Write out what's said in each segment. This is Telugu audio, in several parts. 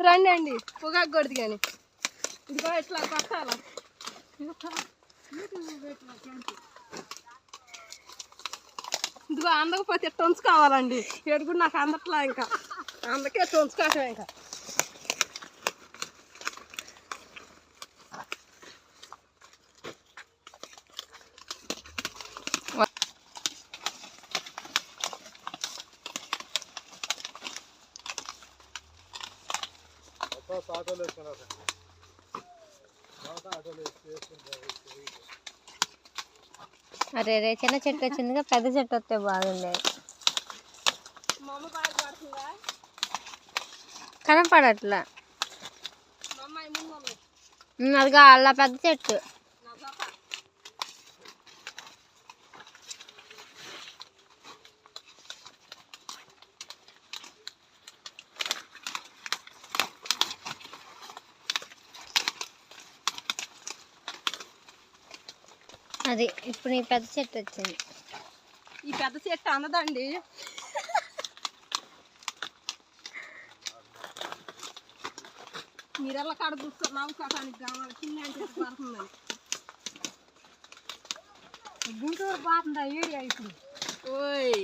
రండి అండి పొగాకు కొడుతు కానీ ఇదిగో ఇట్లా కొట్టాల ఇదిగో అందకపోతే టొన్స్ కావాలండి ఏడు కూడా నాకు అందట్లా ఇంకా అందుకే టొన్స్ కాసం ఇంకా అరే రే చిన్న చెట్టు వచ్చిందిగా పెద్ద చెట్టు వస్తే బాగుండేది కనపడట్లా అదిగా అలా పెద్ద చెట్టు అది ఇప్పుడు ఈ పెద్ద చెట్టు వచ్చింది ఈ పెద్ద చెట్టు అందదండి మీరెల్లా కాడ కూర్చొని నవ్వుకోవటానికి కావాలి చిన్న పడుతుందని గుంటూరు పోతుందా ఏరియా ఇప్పుడు ఓయ్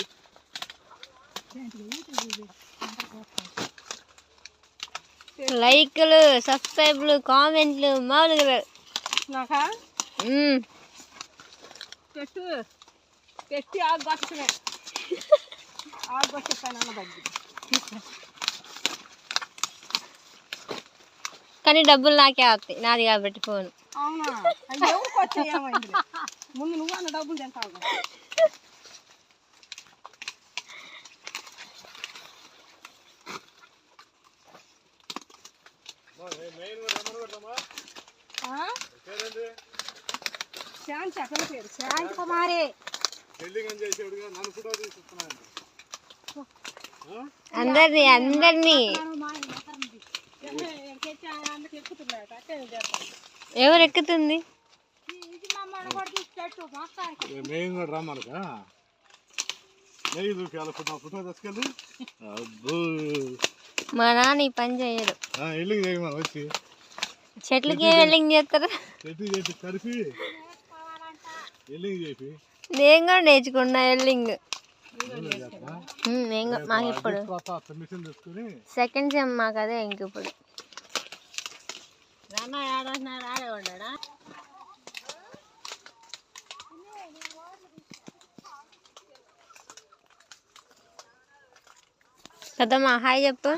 లైక్లు సబ్స్క్రైబ్లు కామెంట్లు మామూలుగా నాకా పెట్టు పెట్టి ఆగొచ్చమే ఆగొచ్చే పని అన్న తగ్గి కానీ డబ్బులు నాకే వస్తాయి నాది కాబట్టి ఫోన్ అవునా ఎవరికి వచ్చాయి ఏమైంది ముందు నువ్వు అన్న డబ్బులు తింటావు శాంతి అక్కడ పేరు శాంతి కుమారి అందరినీ అందరినీ ఎవరు ఎక్కుతుంది మా నాన్న ఈ పని చేయడు చెట్లకి వెల్లింగ్ చేస్తారు నేను కూడా నేర్చుకున్నా వెల్లింగ్ మాకు ఇప్పుడు సెకండ్ సెమ్ మాకు అదే ఇంక ఇప్పుడు ఆడేవాడా కదమ్మా హాయ్ చెప్పు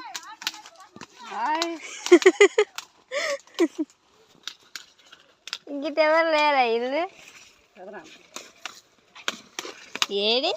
ఇంకెవరు లేరా ఇల్లు ఏడి